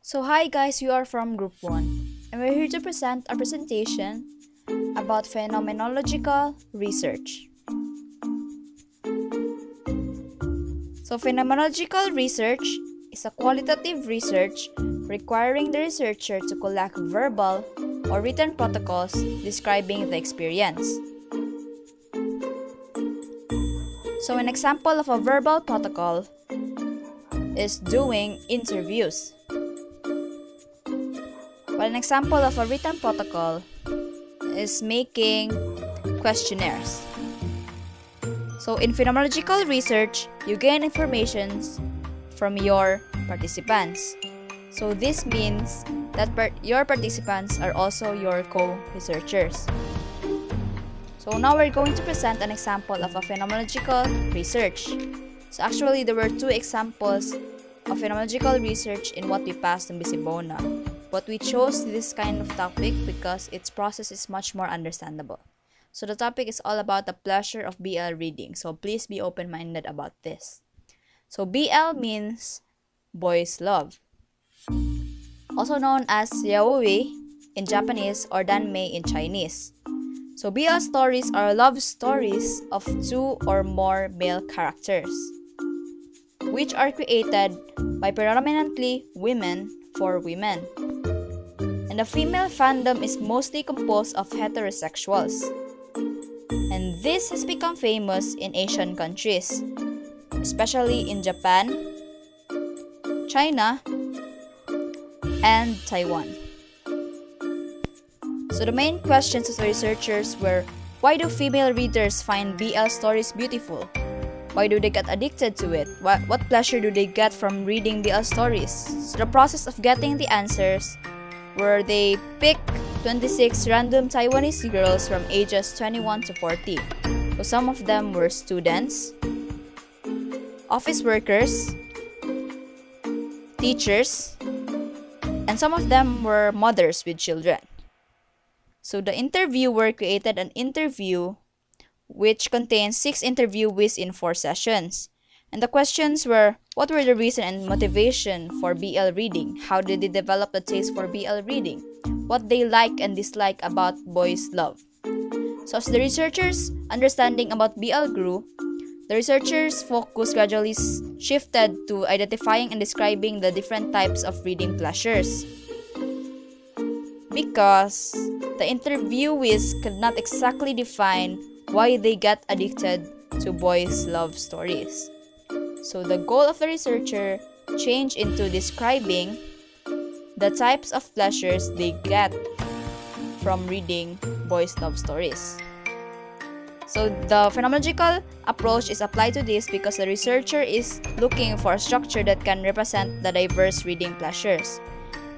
So hi guys, we are from Group 1 and we're here to present a presentation about phenomenological research. So phenomenological research is a qualitative research requiring the researcher to collect verbal or written protocols describing the experience. So an example of a verbal protocol is doing interviews. While an example of a written protocol is making questionnaires. So in phenomenological research, you gain information from your participants. So this means that your participants are also your co-researchers. So now we're going to present an example of a phenomenological research. So actually there were two examples of phenomenological research in what we passed in Bisibona. But we chose this kind of topic because its process is much more understandable. So the topic is all about the pleasure of BL reading. So please be open-minded about this. So BL means boys love, also known as yaoi in Japanese or danmei in Chinese. So BL stories are love stories of two or more male characters, which are created by predominantly women for women. And the female fandom is mostly composed of heterosexuals. And this has become famous in Asian countries, especially in Japan, China, and Taiwan. So the main questions of the researchers were, why do female readers find BL stories beautiful? Why do they get addicted to it? What pleasure do they get from reading BL stories? So the process of getting the answers where they pick 26 random Taiwanese girls from ages 21 to 40. So some of them were students, office workers, teachers, and some of them were mothers with children. So the interviewer created an interview which contains 6 interviewees in 4 sessions. And the questions were, what were the reason and motivation for BL reading? How did they develop the taste for BL reading? What they like and dislike about boys' love. So as the researchers' understanding about BL grew, the researchers' focus gradually shifted to identifying and describing the different types of reading pleasures. Because the interviewees could not exactly define why they get addicted to boys' love stories. So the goal of the researcher changed into describing the types of pleasures they get from reading boys' love stories. So the phenomenological approach is applied to this because the researcher is looking for a structure that can represent the diverse reading pleasures.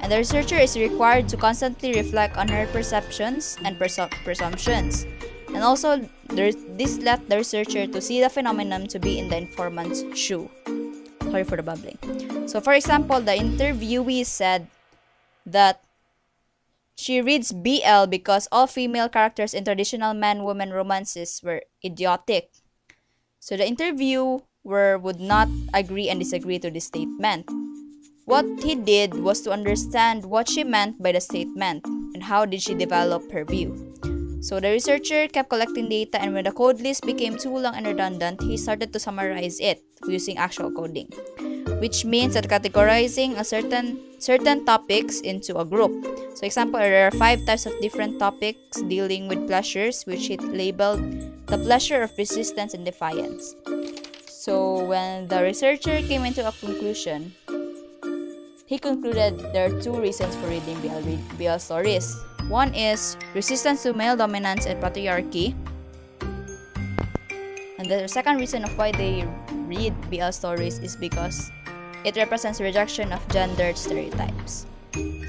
And the researcher is required to constantly reflect on her perceptions and presumptions. And also, this led the researcher to see the phenomenon to be in the informant's shoe. Sorry for the bubbling. So for example, the interviewee said that she reads BL because all female characters in traditional man-woman romances were idiotic. So the interviewer would not agree and disagree to this statement. What he did was to understand what she meant by the statement and how did she develop her view. So the researcher kept collecting data, and when the code list became too long and redundant, he started to summarize it using actual coding, which means that categorizing a certain topics into a group. So example, there are 5 types of different topics dealing with pleasures, which he labeled the pleasure of resistance and defiance. So when the researcher came into a conclusion, he concluded there are 2 reasons for reading BL stories. One is resistance to male dominance and patriarchy. And the second reason of why they read BL stories is because it represents rejection of gendered stereotypes.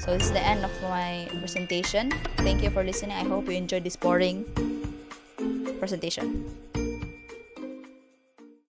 So this is the end of my presentation. Thank you for listening. I hope you enjoyed this boring presentation.